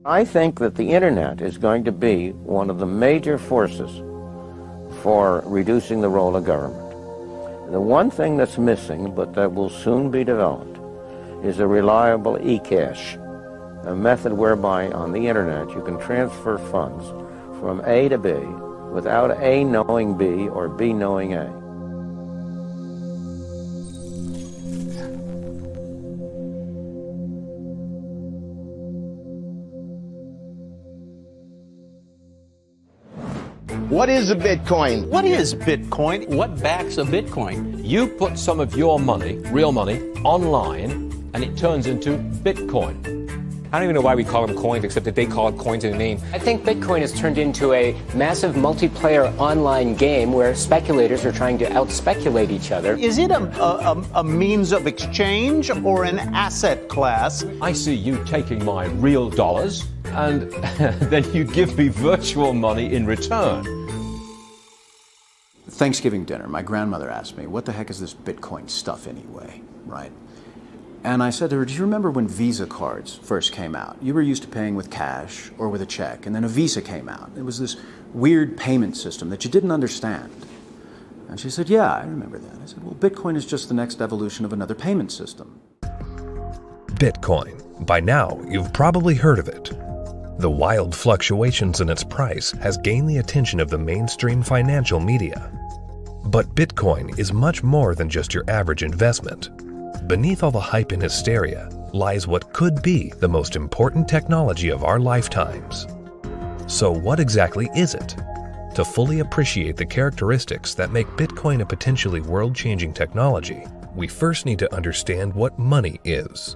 I think that the internet is going to be one of the major forces for reducing the role of government. The one thing that's missing, but that will soon be developed, is a reliable e-cash, a method whereby on the internet you can transfer funds from A to B without A knowing B or B knowing A. What is a Bitcoin? What is Bitcoin? What backs a Bitcoin? You put some of your money, real money, online, and it turns into Bitcoin. I don't even know why we call them coins, except that they call it coins in the name. I think Bitcoin has turned into a massive multiplayer online game where speculators are trying to out-speculate each other. Is it a means of exchange or an asset class? I see you taking my real dollars, and then you give me virtual money in return. Thanksgiving dinner, my grandmother asked me, what the heck is this Bitcoin stuff anyway, right? And I said to her, do you remember when Visa cards first came out? You were used to paying with cash or with a check, and then a Visa came out. It was this weird payment system that you didn't understand. And she said, yeah, I remember that. I said, well, Bitcoin is just the next evolution of another payment system. Bitcoin. By now, you've probably heard of it. The wild fluctuations in its price has gained the attention of the mainstream financial media. But Bitcoin is much more than just your average investment. Beneath all the hype and hysteria lies what could be the most important technology of our lifetimes. So what exactly is it? To fully appreciate the characteristics that make Bitcoin a potentially world-changing technology, we first need to understand what money is.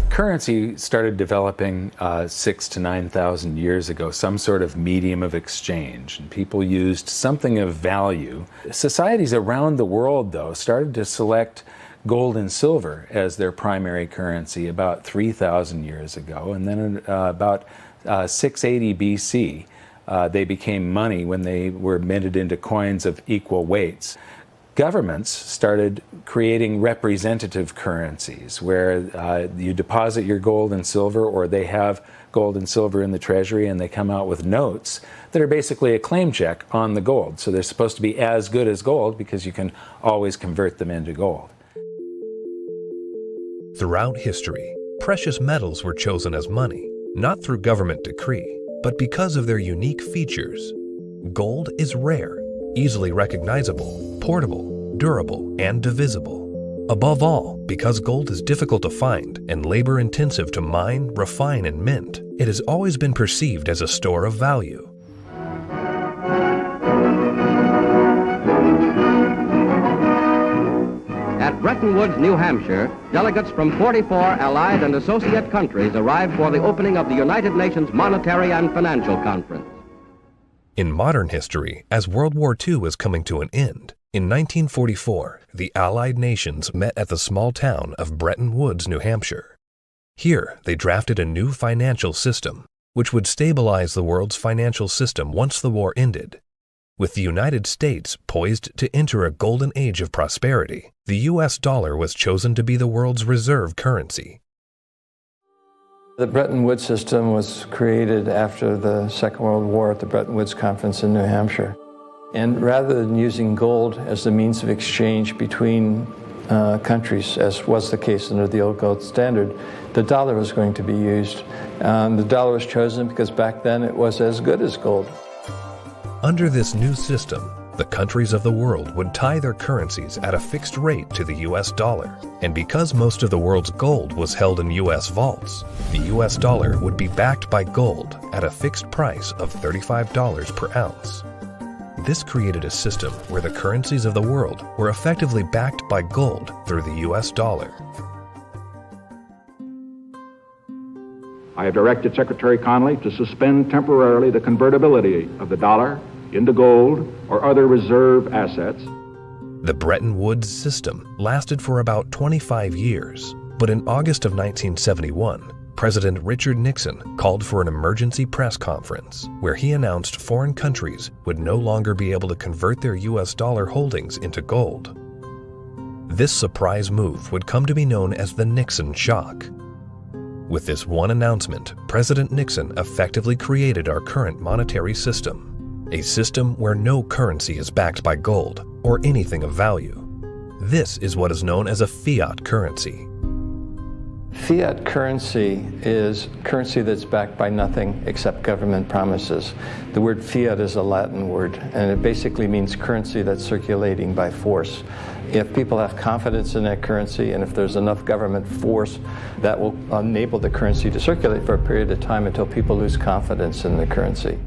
Currency started developing 6,000 to 9,000 years ago, some sort of medium of exchange, and people used something of value. Societies around the world, though, started to select gold and silver as their primary currency about 3,000 years ago, and then about 680 BC, they became money when they were minted into coins of equal weights. Governments started creating representative currencies where you deposit your gold and silver, or they have gold and silver in the treasury and they come out with notes that are basically a claim check on the gold. So they're supposed to be as good as gold because you can always convert them into gold. Throughout history, precious metals were chosen as money, not through government decree, but because of their unique features. Gold is rare, easily recognizable, portable, durable, and divisible. Above all, because gold is difficult to find and labor-intensive to mine, refine, and mint, it has always been perceived as a store of value. At Bretton Woods, New Hampshire, delegates from 44 allied and associate countries arrived for the opening of the United Nations Monetary and Financial Conference. In modern history, as World War II was coming to an end, in 1944, the Allied nations met at the small town of Bretton Woods, New Hampshire. Here, they drafted a new financial system, which would stabilize the world's financial system once the war ended. With the United States poised to enter a golden age of prosperity, the U.S. dollar was chosen to be the world's reserve currency. The Bretton Woods system was created after the Second World War at the Bretton Woods Conference in New Hampshire. And rather than using gold as the means of exchange between countries, as was the case under the old gold standard, the dollar was going to be used. The dollar was chosen because back then it was as good as gold. Under this new system, the countries of the world would tie their currencies at a fixed rate to the U.S. dollar. And because most of the world's gold was held in U.S. vaults, the U.S. dollar would be backed by gold at a fixed price of $35 per ounce. This created a system where the currencies of the world were effectively backed by gold through the U.S. dollar. I have directed Secretary Connally to suspend temporarily the convertibility of the dollar into gold or other reserve assets. The Bretton Woods system lasted for about 25 years, but in August of 1971, President Richard Nixon called for an emergency press conference where he announced foreign countries would no longer be able to convert their U.S. dollar holdings into gold. This surprise move would come to be known as the Nixon shock. With this one announcement, President Nixon effectively created our current monetary system, a system where no currency is backed by gold or anything of value. This is what is known as a fiat currency. Fiat currency is currency that's backed by nothing except government promises. The word fiat is a Latin word, and it basically means currency that's circulating by force. If people have confidence in that currency, and if there's enough government force, that will enable the currency to circulate for a period of time until people lose confidence in the currency.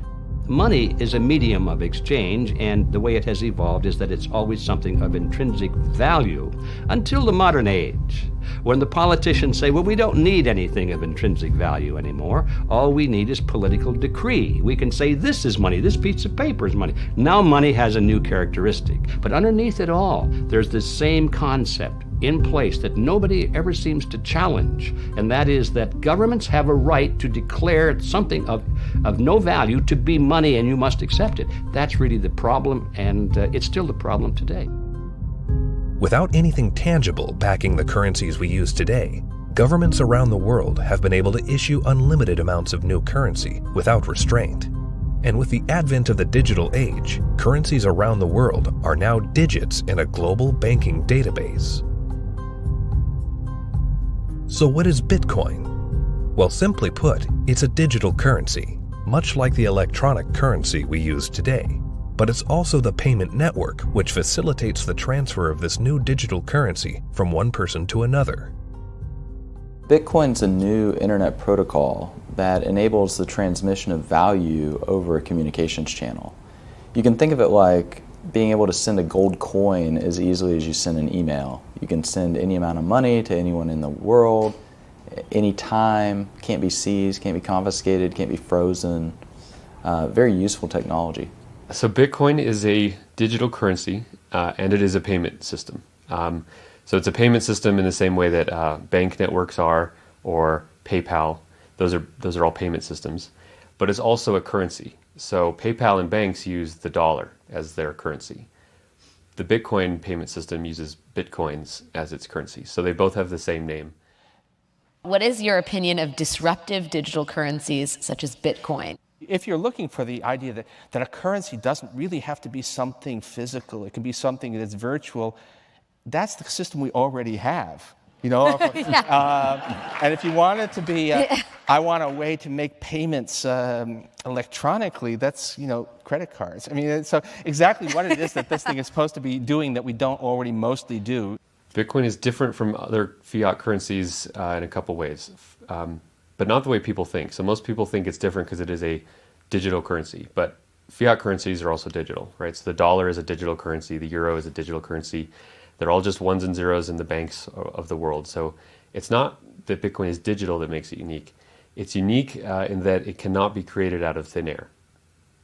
Money is a medium of exchange, and the way it has evolved is that it's always something of intrinsic value until the modern age, when the politicians say, well, we don't need anything of intrinsic value anymore. All we need is political decree. We can say this is money, this piece of paper is money. Now money has a new characteristic. But underneath it all, there's this same concept in place that nobody ever seems to challenge, and that is that governments have a right to declare something of no value to be money, and you must accept it. That's really the problem, and it's still the problem today. Without anything tangible backing the currencies we use today, governments around the world have been able to issue unlimited amounts of new currency without restraint. And with the advent of the digital age, currencies around the world are now digits in a global banking database. So what is Bitcoin? Well, simply put, it's a digital currency, much like the electronic currency we use today. But it's also the payment network which facilitates the transfer of this new digital currency from one person to another. Bitcoin's a new internet protocol that enables the transmission of value over a communications channel. You can think of it like being able to send a gold coin as easily as you send an email. You can send any amount of money to anyone in the world, anytime, can't be seized, can't be confiscated, can't be frozen. Very useful technology. So Bitcoin is a digital currency, and it is a payment system. So it's a payment system in the same way that bank networks are, or PayPal. Those are all payment systems. But it's also a currency. So PayPal and banks use the dollar as their currency. The Bitcoin payment system uses Bitcoins as its currency. So they both have the same name. What is your opinion of disruptive digital currencies such as Bitcoin? If you're looking for the idea that a currency doesn't really have to be something physical, it can be something that's virtual, that's the system we already have. You know, and if you want it to be, I want a way to make payments electronically, that's, credit cards. I mean, so exactly what it is that this thing is supposed to be doing that we don't already mostly do. Bitcoin is different from other fiat currencies in a couple ways, but not the way people think. So most people think it's different because it is a digital currency, but fiat currencies are also digital, right? So the dollar is a digital currency, the euro is a digital currency. They're all just ones and zeros in the banks of the world. So it's not that Bitcoin is digital that makes it unique. It's unique in that it cannot be created out of thin air.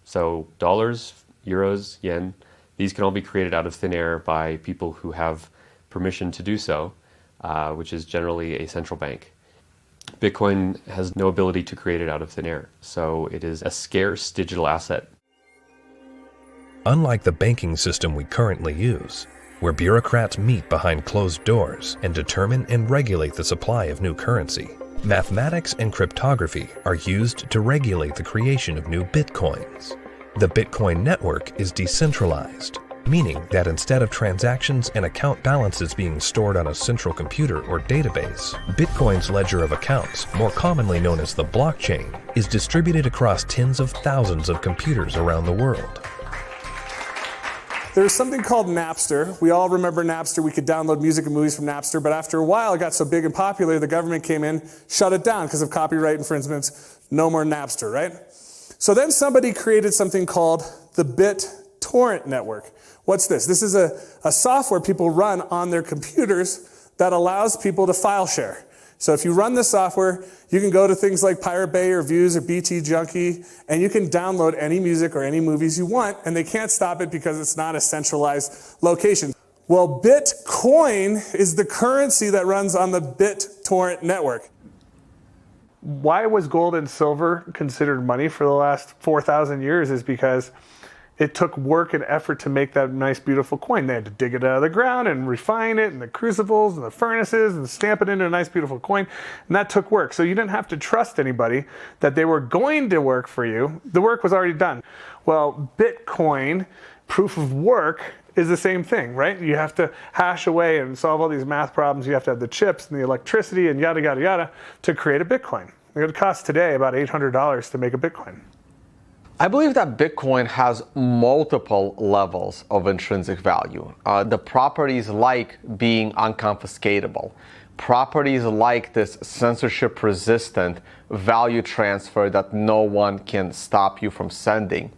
So dollars, euros, yen, these can all be created out of thin air by people who have permission to do so, which is generally a central bank. Bitcoin has no ability to create it out of thin air. So it is a scarce digital asset. Unlike the banking system we currently use, where bureaucrats meet behind closed doors and determine and regulate the supply of new currency, mathematics and cryptography are used to regulate the creation of new bitcoins. The Bitcoin network is decentralized, meaning that instead of transactions and account balances being stored on a central computer or database, Bitcoin's ledger of accounts, more commonly known as the blockchain, is distributed across tens of thousands of computers around the world. There's something called Napster. We all remember Napster. We could download music and movies from Napster, but after a while it got so big and popular, the government came in, shut it down because of copyright infringements. No more Napster, right? So then somebody created something called the BitTorrent network. What's this? This is a software people run on their computers that allows people to file share. So if you run the software, you can go to things like Pirate Bay or Views or BT Junkie, and you can download any music or any movies you want, and they can't stop it because it's not a centralized location. Well, Bitcoin is the currency that runs on the BitTorrent network. Why was gold and silver considered money for the last 4,000 years is because it took work and effort to make that nice, beautiful coin. They had to dig it out of the ground and refine it, and the crucibles and the furnaces, and stamp it into a nice, beautiful coin. And that took work. So you didn't have to trust anybody that they were going to work for you. The work was already done. Well, Bitcoin, proof of work, is the same thing, right? You have to hash away and solve all these math problems. You have to have the chips and the electricity and yada, yada, yada to create a Bitcoin. It would cost today about $800 to make a Bitcoin. I believe that Bitcoin has multiple levels of intrinsic value. The properties like being unconfiscatable, properties like this censorship-resistant value transfer that no one can stop you from sending.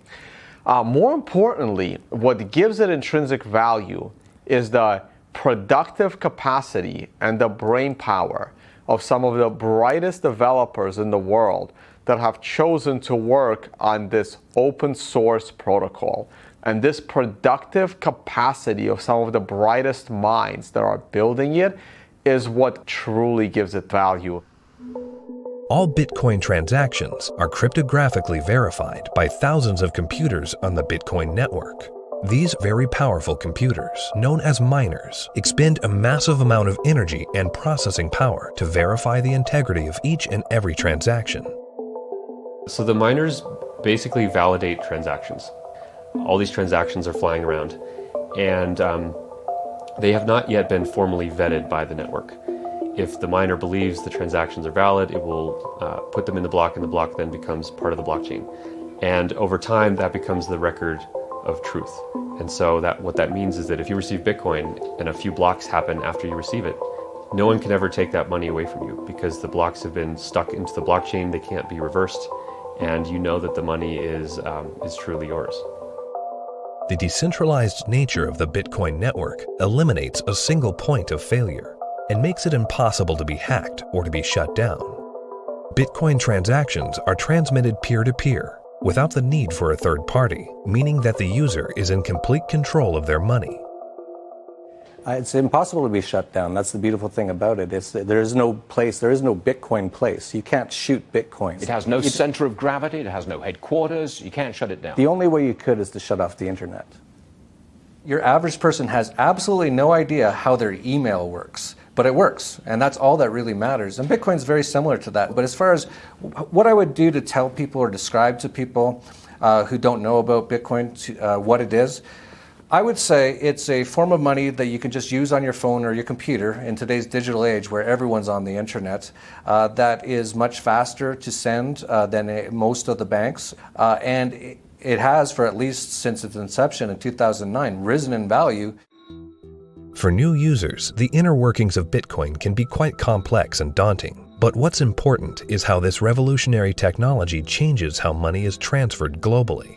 More importantly, what gives it intrinsic value is the productive capacity and the brain power of some of the brightest developers in the world that have chosen to work on this open source protocol. And this productive capacity of some of the brightest minds that are building it is what truly gives it value. All Bitcoin transactions are cryptographically verified by thousands of computers on the Bitcoin network. These very powerful computers, known as miners, expend a massive amount of energy and processing power to verify the integrity of each and every transaction. So the miners basically validate transactions. All these transactions are flying around, and they have not yet been formally vetted by the network. If the miner believes the transactions are valid, it will put them in the block, and the block then becomes part of the blockchain. And over time, that becomes the record of truth. And so what that means is that if you receive Bitcoin and a few blocks happen after you receive it, no one can ever take that money away from you because the blocks have been stuck into the blockchain, they can't be reversed, and you know that the money is truly yours. The decentralized nature of the Bitcoin network eliminates a single point of failure and makes it impossible to be hacked or to be shut down. Bitcoin transactions are transmitted peer-to-peer without the need for a third party, meaning that the user is in complete control of their money. It's impossible to be shut down. That's the beautiful thing about it. There is no Bitcoin place. You can't shoot Bitcoins. It has no center of gravity. It has no headquarters. You can't shut it down. The only way you could is to shut off the internet. Your average person has absolutely no idea how their email works, but it works, and that's all that really matters. And Bitcoin's very similar to that. But as far as what I would do to tell people or describe to people who don't know about Bitcoin what it is, I would say it's a form of money that you can just use on your phone or your computer in today's digital age where everyone's on the internet, that is much faster to send than most of the banks, and it has, for at least since its inception in 2009, risen in value. For new users, the inner workings of Bitcoin can be quite complex and daunting. But what's important is how this revolutionary technology changes how money is transferred globally.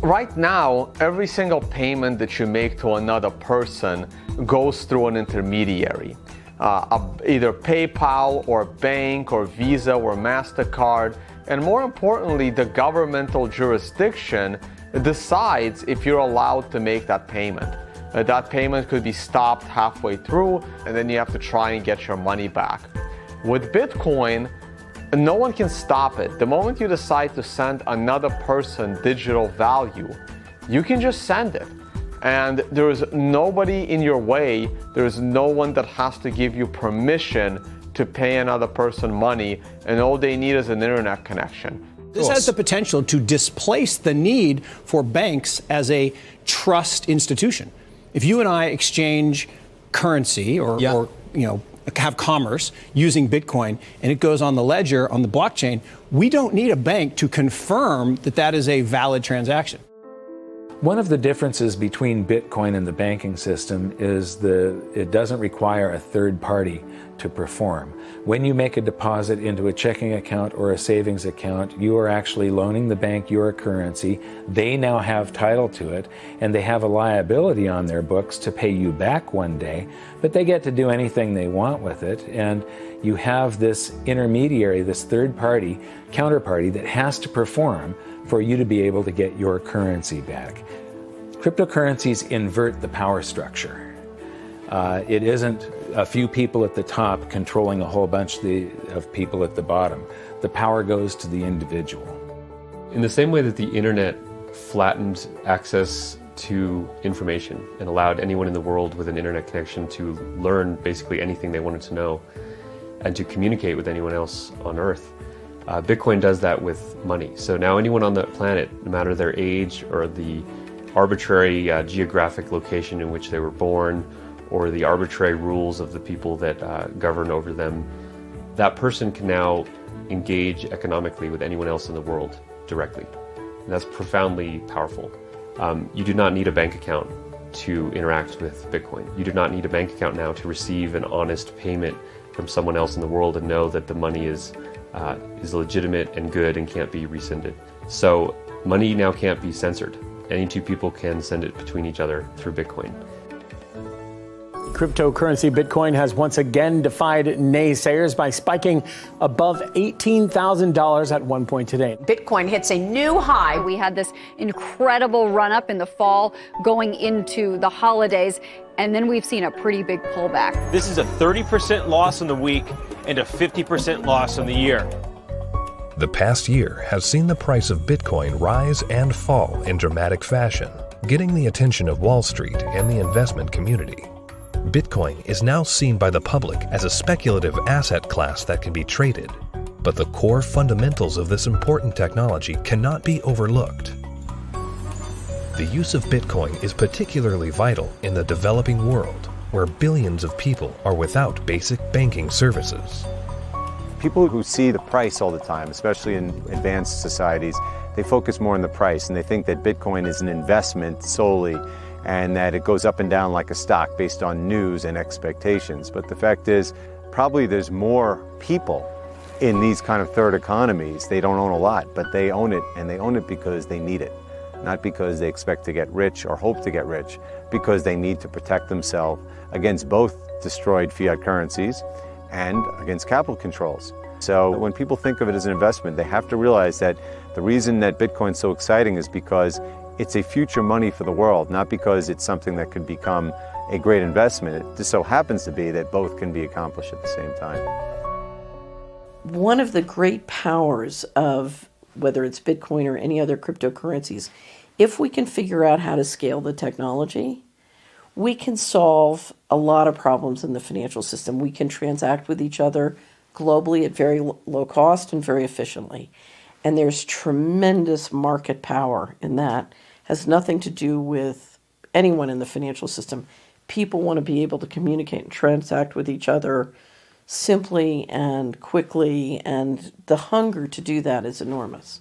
Right now, every single payment that you make to another person goes through an intermediary. Either PayPal or bank or Visa or MasterCard. And more importantly, the governmental jurisdiction decides if you're allowed to make that payment. That payment could be stopped halfway through, and then you have to try and get your money back. With Bitcoin, no one can stop it. The moment you decide to send another person digital value, you can just send it. And there is nobody in your way. There is no one that has to give you permission to pay another person money, and all they need is an internet connection. This has the potential to displace the need for banks as a trust institution. If you and I exchange currency or have commerce using Bitcoin and it goes on the ledger, on the blockchain, we don't need a bank to confirm that that is a valid transaction. One of the differences between Bitcoin and the banking system is it doesn't require a third party to perform. When you make a deposit into a checking account or a savings account, you are actually loaning the bank your currency. They now have title to it, and they have a liability on their books to pay you back one day, but they get to do anything they want with it. And you have this intermediary, this third party, counterparty that has to perform for you to be able to get your currency back. Cryptocurrencies invert the power structure. It isn't a few people at the top controlling a whole bunch of people at the bottom. The power goes to the individual. In the same way that the internet flattened access to information and allowed anyone in the world with an internet connection to learn basically anything they wanted to know and to communicate with anyone else on Earth. Bitcoin does that with money. So now anyone on the planet, no matter their age or the arbitrary geographic location in which they were born or the arbitrary rules of the people that govern over them, that person can now engage economically with anyone else in the world directly. And that's profoundly powerful. You do not need a bank account to interact with Bitcoin. You do not need a bank account now to receive an honest payment from someone else in the world and know that the money is legitimate and good and can't be rescinded. So money now can't be censored. Any two people can send it between each other through Bitcoin. Cryptocurrency Bitcoin has once again defied naysayers by spiking above $18,000 at one point today. Bitcoin hits a new high. We had this incredible run up in the fall going into the holidays, and then we've seen a pretty big pullback. This is a 30% loss in the week and a 50% loss in the year. The past year has seen the price of Bitcoin rise and fall in dramatic fashion, getting the attention of Wall Street and the investment community. Bitcoin is now seen by the public as a speculative asset class that can be traded, but the core fundamentals of this important technology cannot be overlooked. The use of Bitcoin is particularly vital in the developing world, where billions of people are without basic banking services. People who see the price all the time, especially in advanced societies, they focus more on the price and they think that Bitcoin is an investment solely and that it goes up and down like a stock based on news and expectations. But the fact is, probably there's more people in these kind of third economies. They don't own a lot, but they own it, and they own it because they need it. Not because they expect to get rich or hope to get rich, because they need to protect themselves against both destroyed fiat currencies and against capital controls. So when people think of it as an investment, they have to realize that the reason that Bitcoin's so exciting is because it's a future money for the world, not because it's something that could become a great investment. It just so happens to be that both can be accomplished at the same time. One of the great powers of whether it's Bitcoin or any other cryptocurrencies, if we can figure out how to scale the technology, we can solve a lot of problems in the financial system. We can transact with each other globally at very low cost and very efficiently. And there's tremendous market power in that. Has nothing to do with anyone in the financial system. People want to be able to communicate and transact with each other simply and quickly, and the hunger to do that is enormous.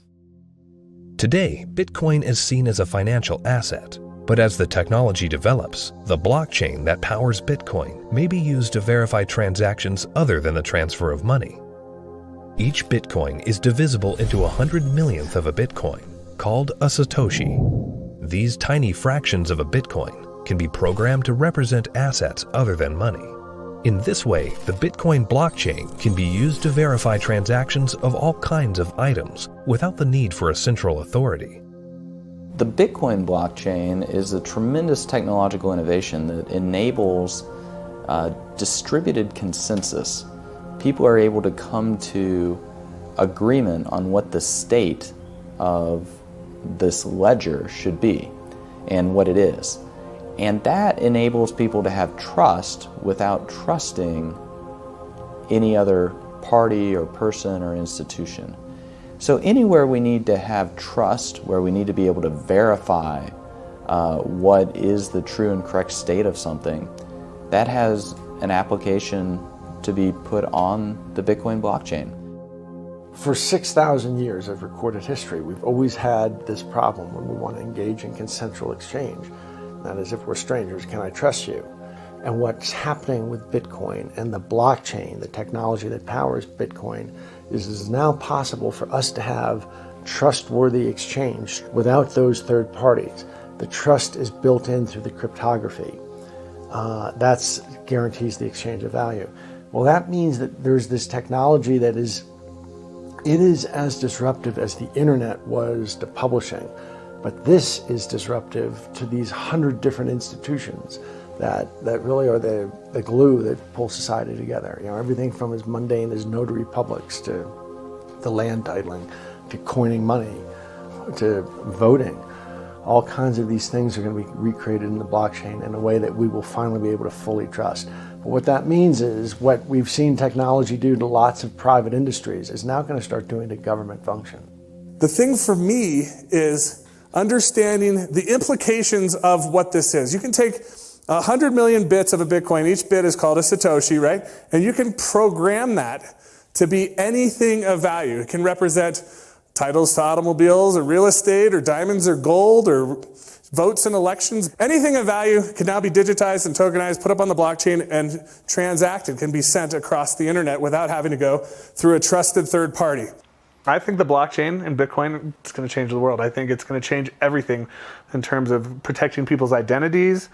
Today, Bitcoin is seen as a financial asset, but as the technology develops, the blockchain that powers Bitcoin may be used to verify transactions other than the transfer of money. Each Bitcoin is divisible into 100 millionth of a Bitcoin, called a Satoshi. These tiny fractions of a Bitcoin can be programmed to represent assets other than money. In this way, the Bitcoin blockchain can be used to verify transactions of all kinds of items without the need for a central authority. The Bitcoin blockchain is a tremendous technological innovation that enables distributed consensus. People are able to come to agreement on what the state of this ledger should be and what it is. And that enables people to have trust without trusting any other party or person or institution. So anywhere we need to have trust, where we need to be able to verify what is the true and correct state of something, that has an application to be put on the Bitcoin blockchain. For 6,000 years of recorded history, we've always had this problem when we want to engage in consensual exchange. That is, if we're strangers, can I trust you? And what's happening with Bitcoin and the blockchain, the technology that powers Bitcoin, is it's now possible for us to have trustworthy exchange without those third parties. The trust is built in through the cryptography. That guarantees the exchange of value. Well, that means that there's this technology that is as disruptive as the internet was to publishing. But this is disruptive to these 100 different institutions that really are the glue that pull society together. You know, everything from as mundane as notary publics to the land titling, to coining money, to voting. All kinds of these things are going to be recreated in the blockchain in a way that we will finally be able to fully trust. But what that means is what we've seen technology do to lots of private industries is now going to start doing to government function. The thing for me is understanding the implications of what this is. You can take 100 million bits of a Bitcoin. Each bit is called a Satoshi, right? And you can program that to be anything of value. It can represent titles to automobiles or real estate or diamonds or gold or votes in elections. Anything of value can now be digitized and tokenized, put up on the blockchain, and transacted, can be sent across the internet without having to go through a trusted third party. I think the blockchain and Bitcoin is going to change the world. I think it's going to change everything in terms of protecting people's identities,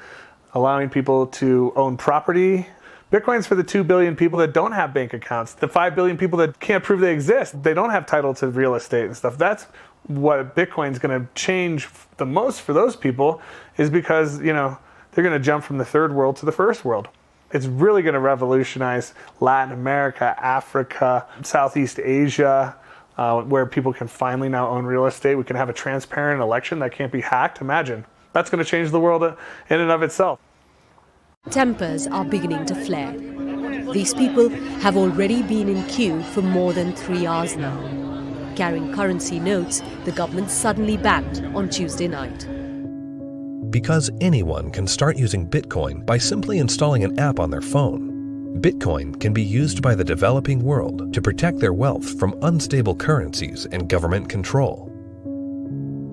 allowing people to own property. Bitcoin's for the 2 billion people that don't have bank accounts, the 5 billion people that can't prove they exist. They don't have title to real estate and stuff. That's what Bitcoin's going to change the most for those people, is because, they're going to jump from the third world to the first world. It's really going to revolutionize Latin America, Africa, Southeast Asia, where people can finally now own real estate. We can have a transparent election that can't be hacked. Imagine. That's going to change the world in and of itself. Tempers are beginning to flare. These people have already been in queue for more than 3 hours now. Carrying currency notes, the government suddenly banned on Tuesday night. Because anyone can start using Bitcoin by simply installing an app on their phone, Bitcoin can be used by the developing world to protect their wealth from unstable currencies and government control.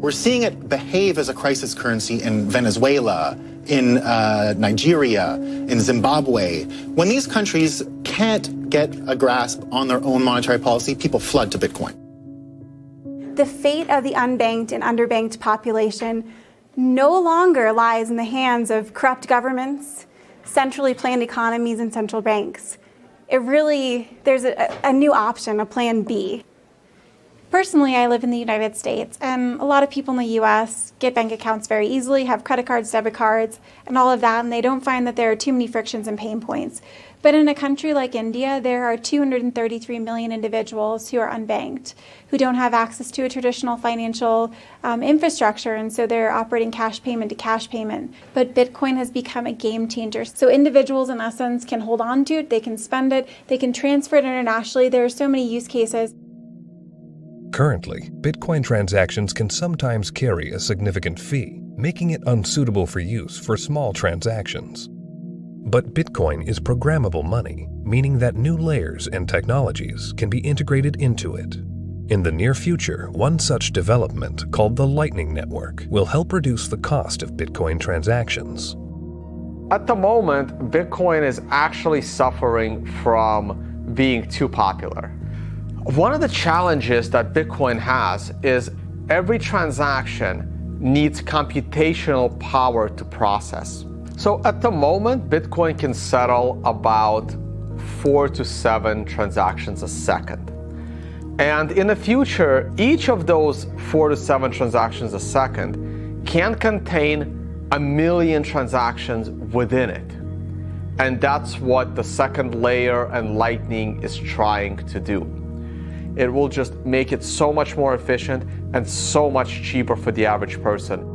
We're seeing it behave as a crisis currency in Venezuela, in Nigeria, in Zimbabwe. When these countries can't get a grasp on their own monetary policy, people flood to Bitcoin. The fate of the unbanked and underbanked population no longer lies in the hands of corrupt governments, centrally planned economies, and central banks. There's a new option, a plan B. Personally, I live in the United States, and a lot of people in the U.S. get bank accounts very easily, have credit cards, debit cards, and all of that, and they don't find that there are too many frictions and pain points. But in a country like India, there are 233 million individuals who are unbanked, who don't have access to a traditional financial infrastructure, and so they're operating cash payment to cash payment. But Bitcoin has become a game changer. So individuals, in essence, can hold on to it, they can spend it, they can transfer it internationally. There are so many use cases. Currently, Bitcoin transactions can sometimes carry a significant fee, making it unsuitable for use for small transactions. But Bitcoin is programmable money, meaning that new layers and technologies can be integrated into it. In the near future, one such development, called the Lightning Network, will help reduce the cost of Bitcoin transactions. At the moment, Bitcoin is actually suffering from being too popular. One of the challenges that Bitcoin has is every transaction needs computational power to process. So at the moment, Bitcoin can settle about 4 to 7 transactions a second. And in the future, each of those 4 to 7 transactions a second can contain 1 million transactions within it. And that's what the second layer and Lightning is trying to do. It will just make it so much more efficient and so much cheaper for the average person.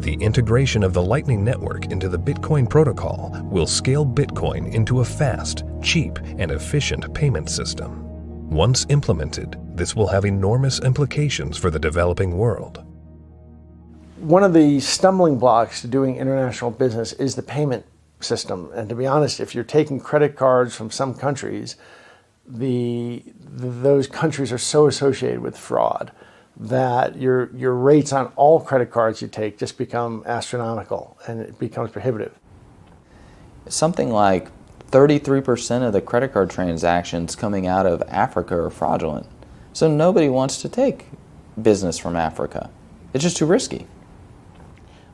The integration of the Lightning Network into the Bitcoin protocol will scale Bitcoin into a fast, cheap, and efficient payment system. Once implemented, this will have enormous implications for the developing world. One of the stumbling blocks to doing international business is the payment system. And to be honest, if you're taking credit cards from some countries, those countries are so associated with fraud that your rates on all credit cards you take just become astronomical, and it becomes prohibitive. Something like 33% of the credit card transactions coming out of Africa are fraudulent. So nobody wants to take business from Africa. It's just too risky.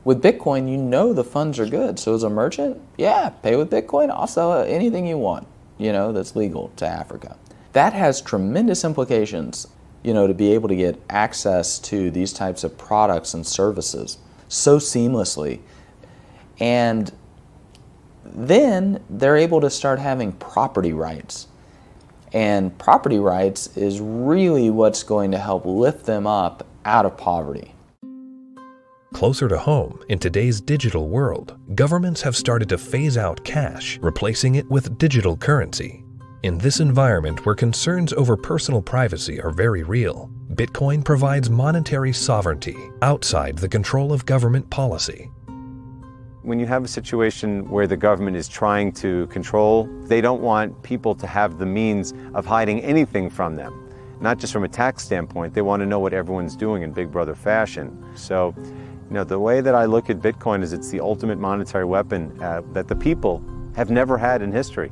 With Bitcoin, you know the funds are good. So as a merchant, yeah, pay with Bitcoin. I'll sell anything you want, that's legal to Africa. That has tremendous implications, to be able to get access to these types of products and services so seamlessly. And then they're able to start having property rights. And property rights is really what's going to help lift them up out of poverty. Closer to home, in today's digital world, governments have started to phase out cash, replacing it with digital currency. In this environment where concerns over personal privacy are very real, Bitcoin provides monetary sovereignty outside the control of government policy. When you have a situation where the government is trying to control, they don't want people to have the means of hiding anything from them. Not just from a tax standpoint, they want to know what everyone's doing in Big Brother fashion. So, the way that I look at Bitcoin is it's the ultimate monetary weapon that the people have never had in history.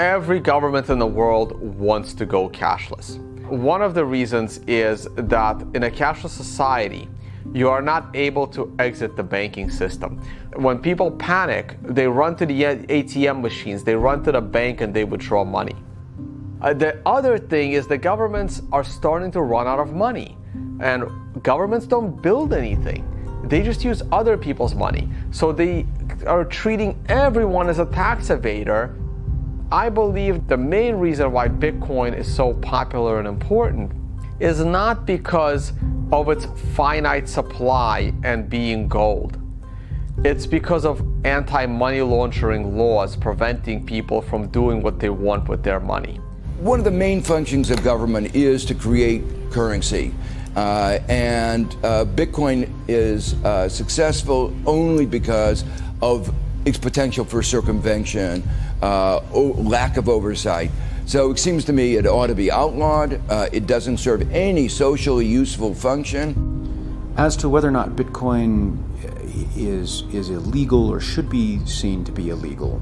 Every government in the world wants to go cashless. One of the reasons is that in a cashless society, you are not able to exit the banking system. When people panic, they run to the ATM machines, they run to the bank and they withdraw money. The other thing is the governments are starting to run out of money, and governments don't build anything. They just use other people's money. So they are treating everyone as a tax evader. I believe the main reason why Bitcoin is so popular and important is not because of its finite supply and being gold. It's because of anti-money laundering laws preventing people from doing what they want with their money. One of the main functions of government is to create currency. And Bitcoin is successful only because of its potential for circumvention, lack of oversight. So it seems to me it ought to be outlawed. It doesn't serve any socially useful function. As to whether or not Bitcoin is illegal or should be seen to be illegal,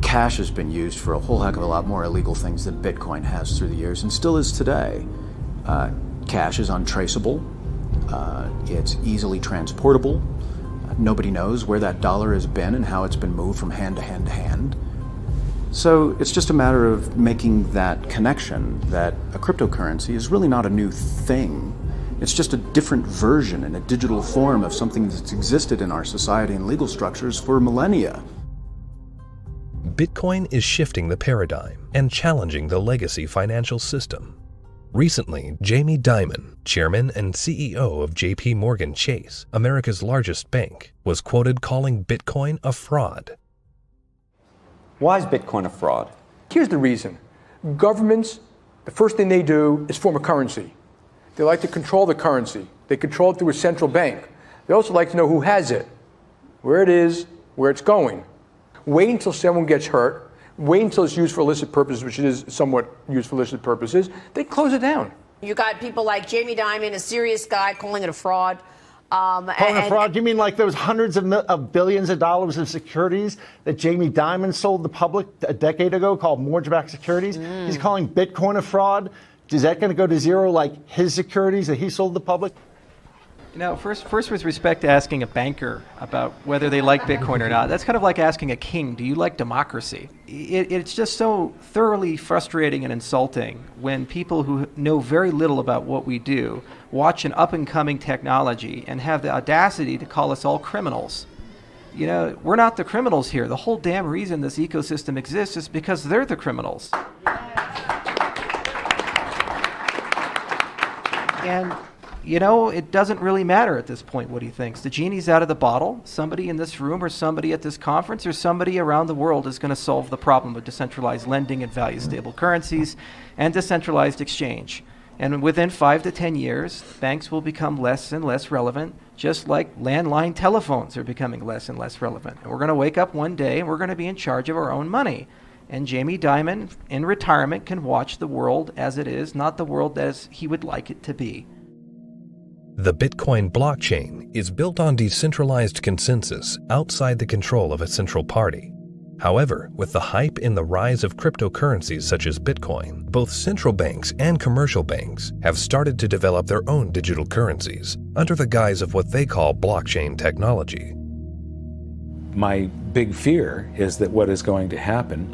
cash has been used for a whole heck of a lot more illegal things than Bitcoin has through the years, and still is today. Cash is untraceable. It's easily transportable. Nobody knows where that dollar has been and how it's been moved from hand to hand to hand. So it's just a matter of making that connection that a cryptocurrency is really not a new thing. It's just a different version in a digital form of something that's existed in our society and legal structures for millennia. Bitcoin is shifting the paradigm and challenging the legacy financial system. Recently, Jamie Dimon, chairman and CEO of JP Morgan Chase, America's largest bank, was quoted calling Bitcoin a fraud. Why is Bitcoin a fraud? Here's the reason. Governments, the first thing they do is form a currency. They like to control the currency. They control it through a central bank. They also like to know who has it, where it is, where it's going. Wait until someone gets hurt. Wait until it's used for illicit purposes, which it is somewhat used for illicit purposes. They close it down. You got people like Jamie Dimon, a serious guy, calling it a fraud. Calling a fraud? You mean like there was hundreds of billions of dollars of securities that Jamie Dimon sold the public a decade ago called mortgage-backed securities? He's calling Bitcoin a fraud? Is that going to go to zero like his securities that he sold the public? First with respect to asking a banker about whether they like Bitcoin or not, that's kind of like asking a king, do you like democracy? It's just so thoroughly frustrating and insulting when people who know very little about what we do watch an up-and-coming technology and have the audacity to call us all criminals. We're not the criminals here. The whole damn reason this ecosystem exists is because they're the criminals. And it doesn't really matter at this point what he thinks. The genie's out of the bottle. Somebody in this room or somebody at this conference or somebody around the world is going to solve the problem of decentralized lending and value-stable currencies and decentralized exchange. And within 5 to 10 years, banks will become less and less relevant, just like landline telephones are becoming less and less relevant. And we're going to wake up one day and we're going to be in charge of our own money. And Jamie Dimon, in retirement, can watch the world as it is, not the world as he would like it to be. The Bitcoin blockchain is built on decentralized consensus outside the control of a central party. However, with the hype in the rise of cryptocurrencies such as Bitcoin, both central banks and commercial banks have started to develop their own digital currencies under the guise of what they call blockchain technology. My big fear is that what is going to happen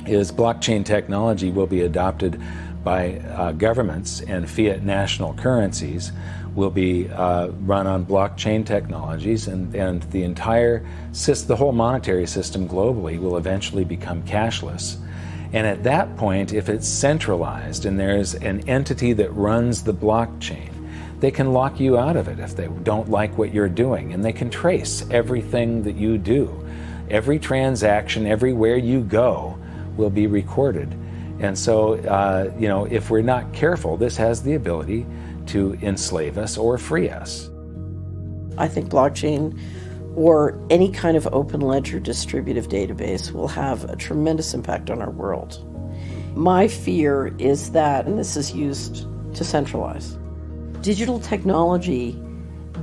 is blockchain technology will be adopted by governments, and fiat national currencies will be run on blockchain technologies, and the whole monetary system globally will eventually become cashless. And at that point, if it's centralized and there's an entity that runs the blockchain, they can lock you out of it if they don't like what you're doing, and they can trace everything that you do. Every transaction, everywhere you go, will be recorded. And so, if we're not careful, this has the ability to enslave us or free us. I think blockchain or any kind of open ledger distributive database will have a tremendous impact on our world. My fear is that, and this is used to centralize, digital technology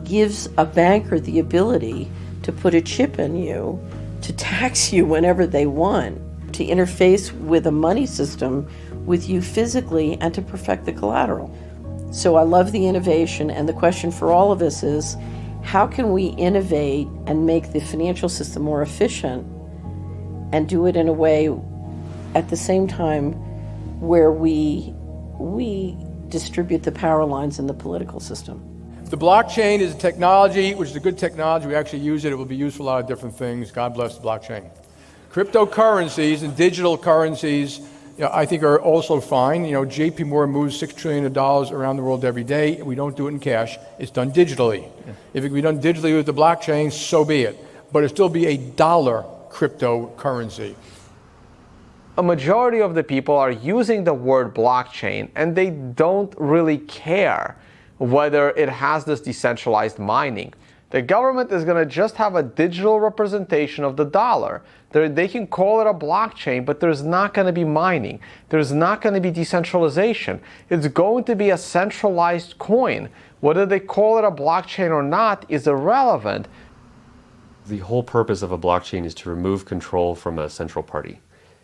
gives a banker the ability to put a chip in you, to tax you whenever they want, to interface with a money system with you physically, and to perfect the collateral. So I love the innovation, and the question for all of us is, how can we innovate and make the financial system more efficient and do it in a way at the same time where we distribute the power lines in the political system? The blockchain is a technology, which is a good technology. We actually use it. It will be used for a lot of different things. God bless the blockchain. Cryptocurrencies and digital currencies, I think are also fine. JP Morgan moves $6 trillion around the world every day. We don't do it in cash. It's done digitally. Yeah. If it can be done digitally with the blockchain, so be it. But it'll still be a dollar cryptocurrency. A majority of the people are using the word blockchain, and they don't really care whether it has this decentralized mining. The government is going to just have a digital representation of the dollar. They can call it a blockchain, but there's not going to be mining. There's not going to be decentralization. It's going to be a centralized coin. Whether they call it a blockchain or not is irrelevant. The whole purpose of a blockchain is to remove control from a central party.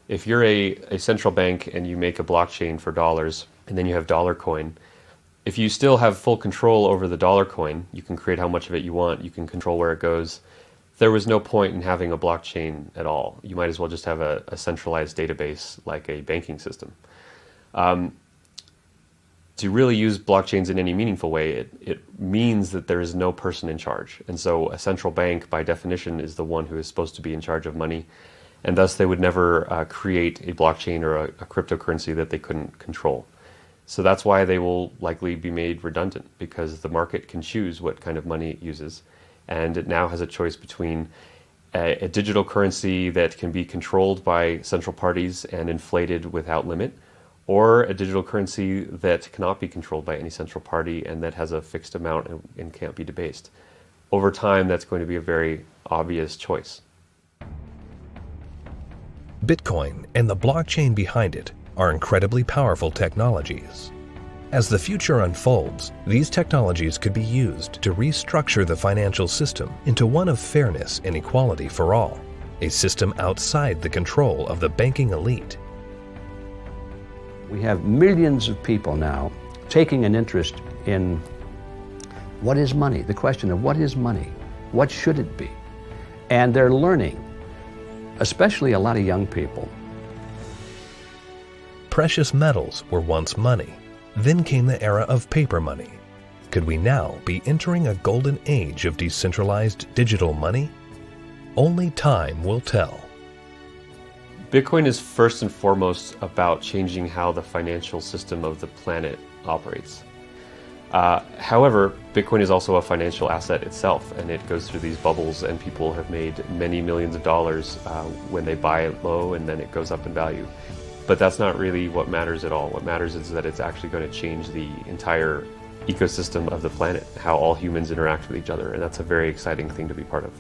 If you're a central bank and you make a blockchain for dollars, and then you have dollar coin, if you still have full control over the dollar coin, you can create how much of it you want, you can control where it goes. There was no point in having a blockchain at all. You might as well just have a centralized database like a banking system. To really use blockchains in any meaningful way, it means that there is no person in charge. And so a central bank, by definition, is the one who is supposed to be in charge of money. And thus they would never create a blockchain or a cryptocurrency that they couldn't control. So that's why they will likely be made redundant, because the market can choose what kind of money it uses. And it now has a choice between a digital currency that can be controlled by central parties and inflated without limit, or a digital currency that cannot be controlled by any central party and that has a fixed amount and can't be debased. Over time, that's going to be a very obvious choice. Bitcoin and the blockchain behind it are incredibly powerful technologies. As the future unfolds, these technologies could be used to restructure the financial system into one of fairness and equality for all, a system outside the control of the banking elite. We have millions of people now taking an interest in what is money, the question of what is money, what should it be? And they're learning, especially a lot of young people. Precious metals were once money. Then came the era of paper money. Could we now be entering a golden age of decentralized digital money? Only time will tell. Bitcoin is first and foremost about changing how the financial system of the planet operates. However, Bitcoin is also a financial asset itself, and it goes through these bubbles, and people have made many millions of dollars when they buy it low, and then it goes up in value. But that's not really what matters at all. What matters is that it's actually going to change the entire ecosystem of the planet, how all humans interact with each other, and that's a very exciting thing to be part of.